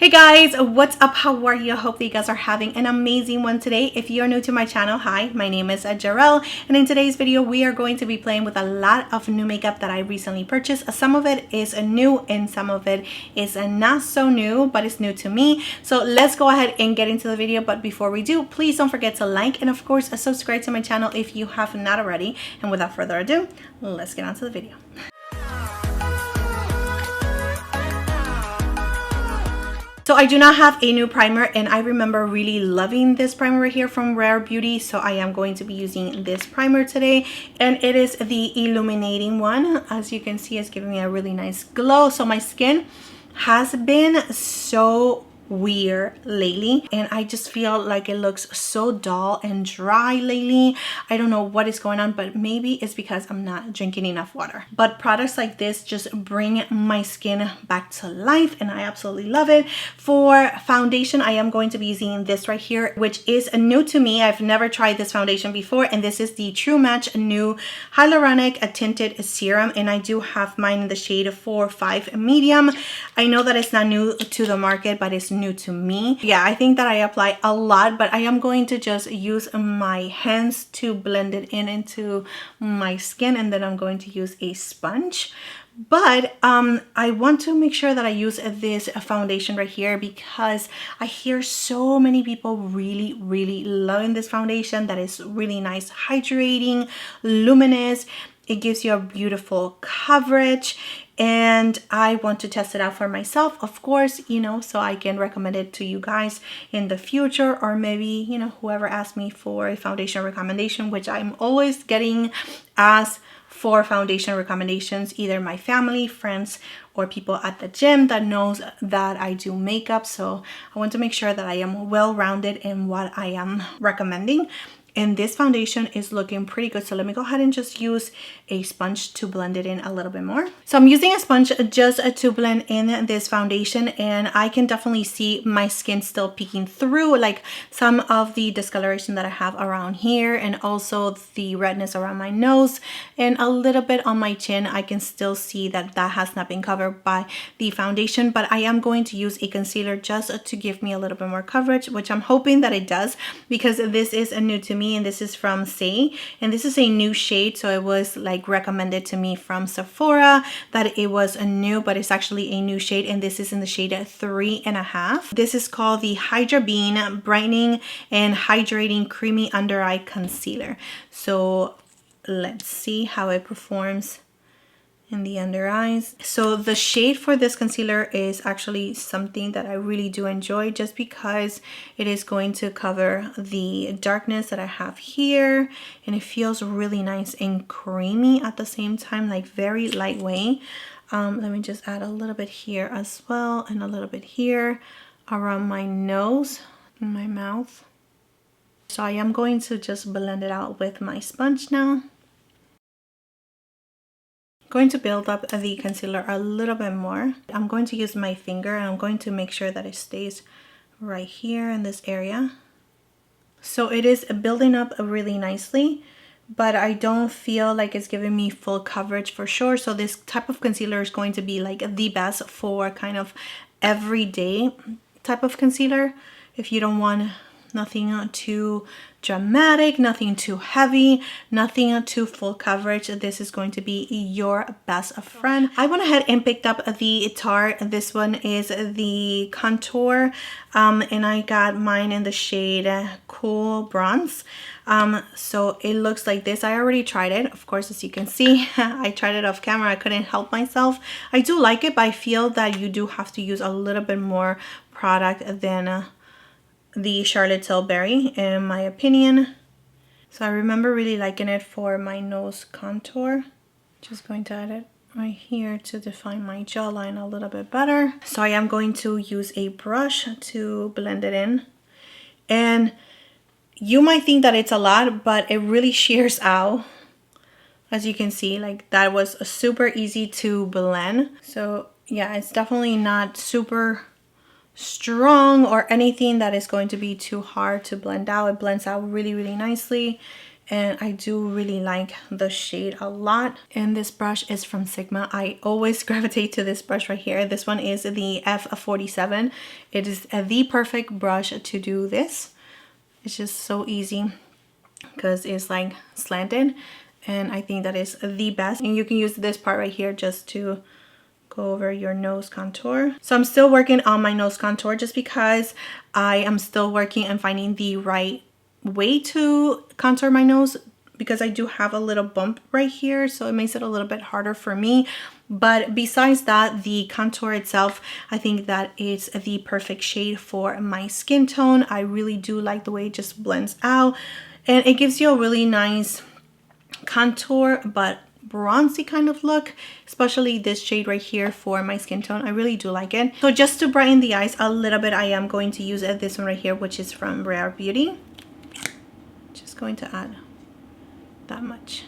Hey guys, what's up? How are you? I hope that you guys are having an amazing one today. If you're new to my channel, hi, my name is Jarrell, and in today's video we are going to be playing with a lot of new makeup that I recently purchased. Some of it is new and some of it is not so new, but it's new to me. So let's go ahead and get into the video. But before we do, please don't forget to like and of course subscribe to my channel if you have not already. And without further ado, let's get on to the video. So I do not have a new primer, and I remember really loving this primer right here from Rare Beauty. So I am going to be using this primer today, and it is the illuminating one. As you can see, it's giving me a really nice glow. So my skin has been so weird lately, and I just feel like it looks so dull and dry lately. I don't know what is going on, but maybe it's because I'm not drinking enough water. But products like this just bring my skin back to life, and I absolutely love it. For foundation, I am going to be using this right here, which is new to me. I've never tried this foundation before, and this is the True Match New Hyaluronic Tinted Serum, and I do have mine in the shade 4-5 medium. I know that it's not new to the market, but it's new to me. Yeah, I think that I apply a lot, but I am going to just use my hands to blend it into my skin, and then I'm going to use a sponge. But I want to make sure that I use this foundation right here because I hear so many people really loving this foundation. That is really nice, hydrating, luminous. It gives you a beautiful coverage, and I want to test it out for myself, of course, you know, so I can recommend it to you guys in the future, or maybe, you know, whoever asks me for a foundation recommendation, which I'm always getting asked for foundation recommendations, either my family, friends, or people at the gym that knows that I do makeup. So I want to make sure that I am well-rounded in what I am recommending. And this foundation is looking pretty good. So let me go ahead and just use a sponge to blend it in a little bit more. So I'm using a sponge just to blend in this foundation, and I can definitely see my skin still peeking through, like some of the discoloration that I have around here, and also the redness around my nose and a little bit on my chin. I can still see that that has not been covered by the foundation, but I am going to use a concealer just to give me a little bit more coverage, which I'm hoping that it does, because this is a new to me, and this is from Saei, and this is a new shade. So it was like recommended to me from Sephora that it was a new, but it's actually a new shade, and this is in the shade 3.5. This is called the Hydrabeam Brightening and Hydrating Creamy Under Eye Concealer. So let's see how it performs in the under eyes. So the shade for this concealer is actually something that I really do enjoy, just because it is going to cover the darkness that I have here, and it feels really nice and creamy at the same time, like very lightweight. Let me just add a little bit here as well, and a little bit here around my nose and my mouth. So I am going to just blend it out with my sponge now. Going to build up the concealer a little bit more. I'm going to use my finger, and I'm going to make sure that it stays right here in this area. So it is building up really nicely, but I don't feel like it's giving me full coverage for sure. So this type of concealer is going to be like the best for kind of everyday type of concealer. If you don't want nothing too dramatic, nothing too heavy, nothing too full coverage, this is going to be your best friend. I went ahead and picked up the Tarte. This one is the contour, and I got mine in the shade Cool Bronze. So it looks like this. I already tried it, of course, as you can see. I tried it off camera. I couldn't help myself. I do like it, but I feel that you do have to use a little bit more product than the Charlotte Tilbury, in my opinion. So I remember really liking it for my nose contour. Just going to add it right here to define my jawline a little bit better. So I am going to use a brush to blend it in. And you might think that it's a lot, but it really shears out. As you can see, like that was super easy to blend. So yeah, it's definitely not super strong or anything that is going to be too hard to blend out. It blends out really nicely, and I do really like the shade a lot. And this brush is from Sigma. I always gravitate to this brush right here. This one is the F47. It is the perfect brush to do this. It's just so easy because it's like slanted, and I think that is the best. And you can use this part right here just to go over your nose contour. So I'm still working on my nose contour just because I am still working and finding the right way to contour my nose, because I do have a little bump right here, so it makes it a little bit harder for me. But besides that, the contour itself, I think that it's the perfect shade for my skin tone. I really do like the way it just blends out, and it gives you a really nice contour but bronzy kind of look, especially this shade right here for my skin tone. I really do like it. So just to brighten the eyes a little bit, I am going to use this one right here, which is from Rare Beauty. Just going to add that much.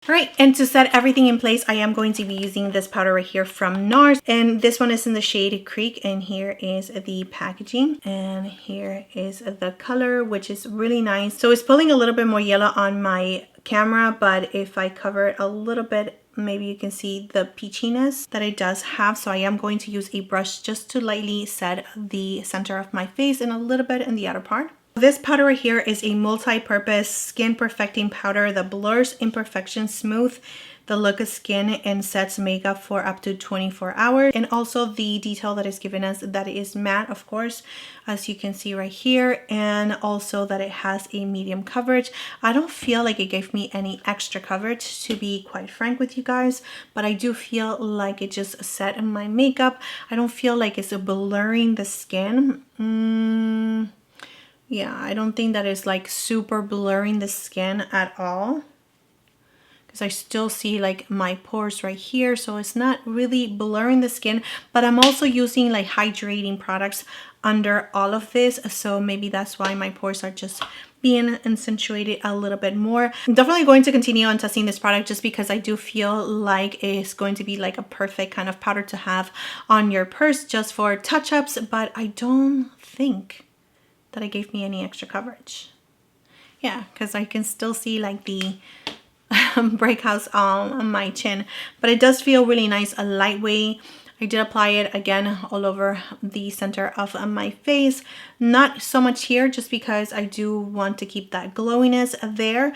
All right, and to set everything in place, I am going to be using this powder right here from Nars, and this one is in the shade Creek, and here is the packaging, and here is the color, which is really nice. So it's pulling a little bit more yellow on my camera, but if I cover it a little bit, maybe you can see the peachiness that it does have. So I am going to use a brush just to lightly set the center of my face and a little bit in the outer part. This powder right here is a multi-purpose skin perfecting powder that blurs imperfections, smooth the look of skin, and sets makeup for up to 24 hours. And also the detail that is given us that it is matte, of course, as you can see right here, and also that it has a medium coverage. I don't feel like it gave me any extra coverage, to be quite frank with you guys, but I do feel like it just set my makeup. I don't feel like it's blurring the skin. Yeah, I don't think that it's like super blurring the skin at all, because I still see like my pores right here, so it's not really blurring the skin. But I'm also using like hydrating products under all of this, so maybe that's why my pores are just being accentuated a little bit more. I'm definitely going to continue on testing this product just because I do feel like it's going to be like a perfect kind of powder to have on your purse just for touch-ups, but I don't think that it gave me any extra coverage. Yeah, because I can still see like the breakouts on my chin, but it does feel really nice, a lightweight. I did apply it again all over the center of my face, not so much here just because I do want to keep that glowiness there.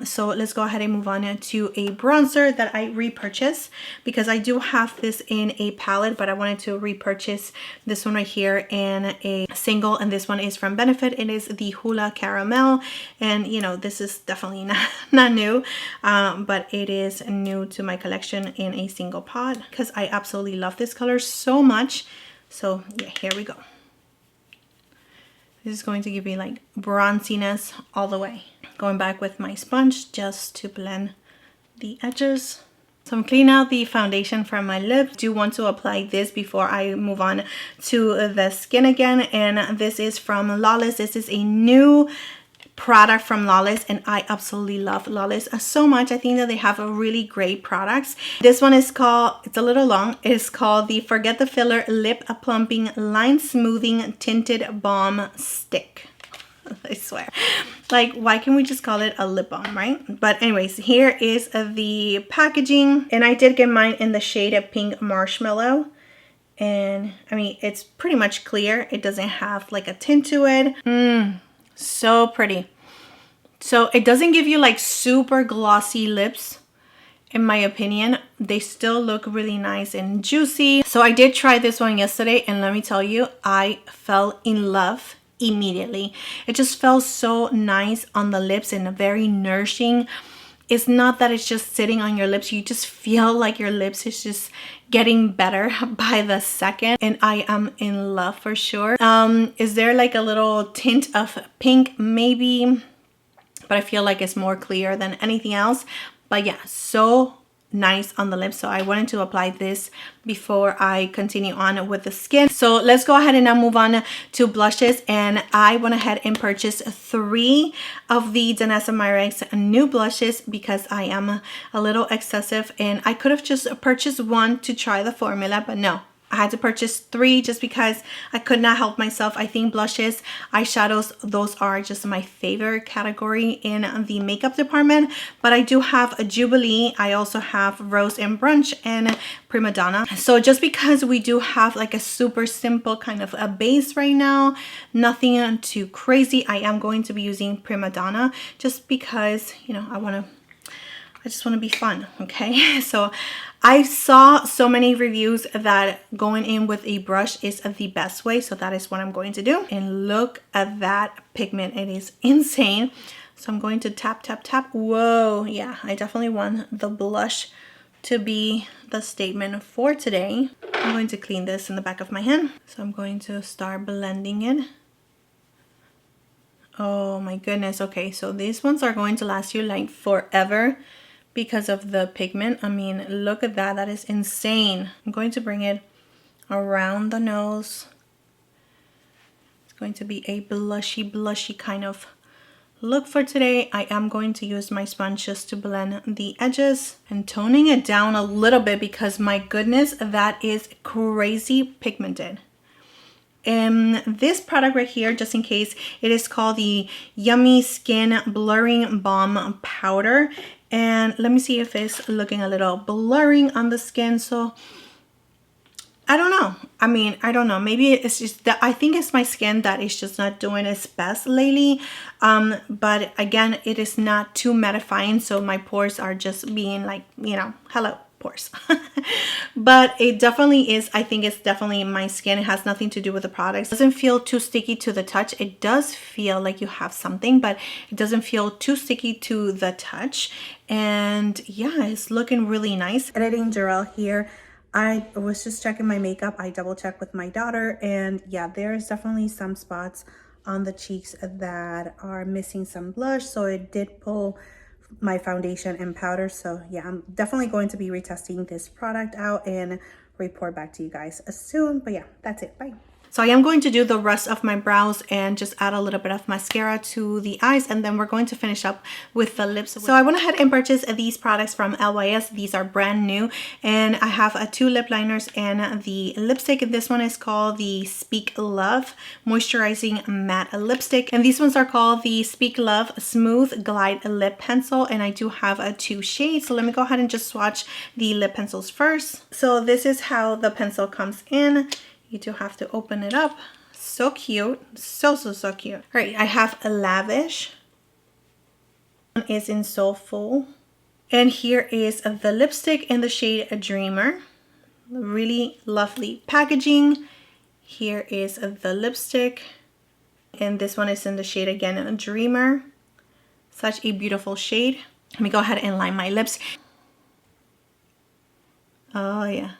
So let's go ahead and move on to a bronzer that I repurchased, because I do have this in a palette, but I wanted to repurchase this one right here in a single, and this one is from Benefit. It is the Hula Caramel, and you know, this is definitely not new, but it is new to my collection in a single pot because I absolutely love this color so much. So yeah, here we go. This is going to give me like bronziness all the way. Going back with my sponge just to blend the edges. So I'm cleaning out the foundation from my lips. I do want to apply this before I move on to the skin again, and this is from Lawless. This is a new product from Lawless, and I absolutely love Lawless so much. I think that they have a really great products. This one is called, it's a little long, it's called the Forget the Filler Lip Plumping Line Smoothing Tinted Balm Stick. I swear, like, why can't we just call it a lip balm, right? But anyways, here is the packaging, and I did get mine in the shade of Pink Marshmallow. And I mean, it's pretty much clear. It doesn't have like a tint to it. So pretty. So it doesn't give you like super glossy lips, in my opinion. They still look really nice and juicy. So I did try this one yesterday, and let me tell you, I fell in love immediately. It just felt so nice on the lips and very nourishing. It's not that it's just sitting on your lips. You just feel like your lips is just getting better by the second, and I am in love for sure. Is there like a little tint of pink? Maybe, but I feel like it's more clear than anything else. But yeah, so nice on the lips. So I wanted to apply this before I continue on with the skin. So let's go ahead and now move on to blushes, and I went ahead and purchased 3 of the Danessa Myricks new blushes because I am a little excessive, and I could have just purchased one to try the formula, but no, I had to purchase 3 just because I could not help myself. I think blushes, eyeshadows, those are just my favorite category in the makeup department. But I do have a Jubilee. I also have Rose and Brunch and Prima Donna. So just because we do have like a super simple kind of a base right now, nothing too crazy, I am going to be using Prima Donna just because, you know, I just want to be fun, okay? So I saw so many reviews that going in with a brush is the best way. So that is what I'm going to do. And look at that pigment. It is insane. So I'm going to tap, tap, tap. Whoa, yeah, I definitely want the blush to be the statement for today. I'm going to clean this in the back of my hand. So I'm going to start blending it. Oh my goodness. Okay, so these ones are going to last you like forever because of the pigment. I mean, look at that. That is insane. I'm going to bring it around the nose. It's going to be a blushy kind of look for today. I am going to use my sponge just to blend the edges and toning it down a little bit because my goodness, that is crazy pigmented. This product right here, just in case, it is called the Yummy Skin Blurring Balm Powder. And let me see if it's looking a little blurring on the skin. So I don't know. I mean, I don't know. Maybe it's just that I think it's my skin that is just not doing its best lately. But again, it is not too mattifying. So my pores are just being like, you know, hello pores. But it definitely is, I think it's definitely my skin. It has nothing to do with the products. It doesn't feel too sticky to the touch. It does feel like you have something, but it doesn't feel too sticky to the touch. And yeah, it's looking really nice. Editing Jarrell here. I was just checking my makeup. I double checked with my daughter, and yeah, there's definitely some spots on the cheeks that are missing some blush. So it did pull my foundation and powder. So yeah, I'm definitely going to be retesting this product out and report back to you guys soon. But yeah, that's it. Bye. So I am going to do the rest of my brows and just add a little bit of mascara to the eyes, and then we're going to finish up with the lips. So I went ahead and purchased these products from LYS. These are brand new, and I have 2 lip liners and the lipstick. This one is called the Speak Love Moisturizing Matte Lipstick, and these ones are called the Speak Love Smooth Glide Lip Pencil, and I do have 2 shades. So let me go ahead and just swatch the lip pencils first. So this is how the pencil comes in. You do have to open it up. So cute. So cute. All right, I have a Lavish. One is in Soulful. And here is the lipstick in the shade Dreamer. Really lovely packaging. Here is the lipstick. And this one is in the shade again, Dreamer. Such a beautiful shade. Let me go ahead and line my lips. Oh yeah.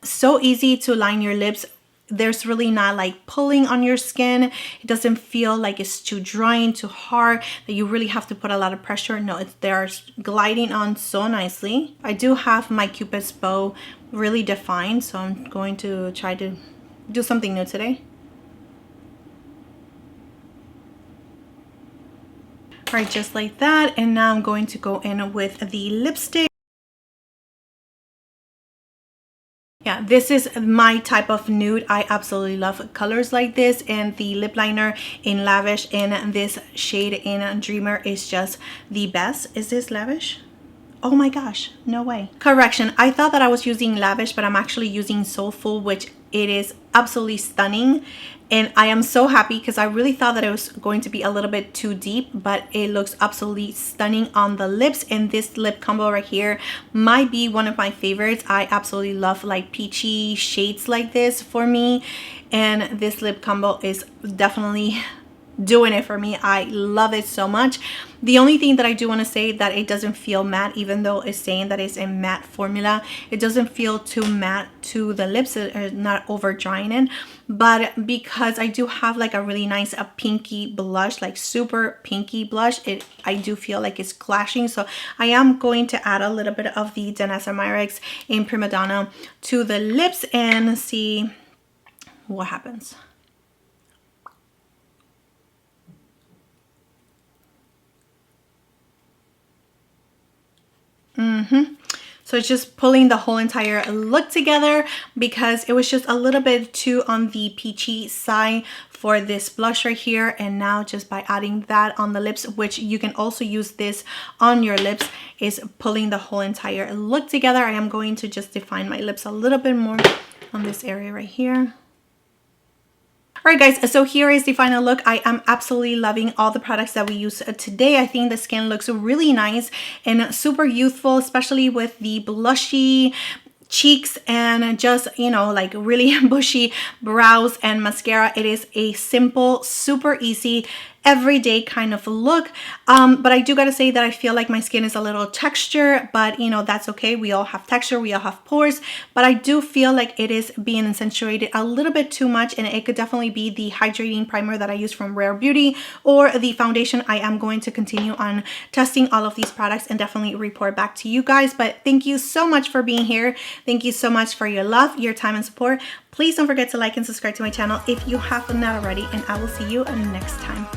So easy to line your lips. There's really not like pulling on your skin. It doesn't feel like it's too drying, too hard, that you really have to put a lot of pressure. No, they're gliding on so nicely. I do have my Cupid's bow really defined, so I'm going to try to do something new today. All right, just like that. And now I'm going to go in with the lipstick. Yeah, this is my type of nude. I absolutely love colors like this, and the lip liner in Lavish in this shade in Dreamer is just the best. Is this Lavish? Oh my gosh, no way. Correction, I thought that I was using Lavish, but I'm actually using Soulful, which it is absolutely stunning. And I am so happy because I really thought that it was going to be a little bit too deep, but it looks absolutely stunning on the lips. And this lip combo right here might be one of my favorites. I absolutely love like peachy shades like this for me. And this lip combo is definitely doing it for me. I love it so much. The only thing that I do want to say that it doesn't feel matte, even though it's saying that it's a matte formula. It doesn't feel too matte to the lips, not over drying it. But because I do have like a really nice pinky blush, like super pinky blush, I do feel like it's clashing. So I am going to add a little bit of the Danessa Myricks in Prima Donna to the lips and see what happens. So it's just pulling the whole entire look together because it was just a little bit too on the peachy side for this blush right here. And now just by adding that on the lips, which you can also use this on your lips, is pulling the whole entire look together. I am going to just define my lips a little bit more on this area right here. All right, guys, so here is the final look. I am absolutely loving all the products that we use today. I think the skin looks really nice and super youthful, especially with the blushy cheeks and just, you know, like really bushy brows and mascara. It is a simple, super easy, everyday kind of look, but I do gotta say that I feel like my skin is a little texture, but you know, that's okay. We all have texture, we all have pores, but I do feel like it is being accentuated a little bit too much, and it could definitely be the hydrating primer that I use from Rare Beauty or the foundation. I am going to continue on testing all of these products and definitely report back to you guys. But thank you so much for being here. Thank you so much for your love, your time, and support. Please don't forget to like and subscribe to my channel if you have not already, and I will see you next time.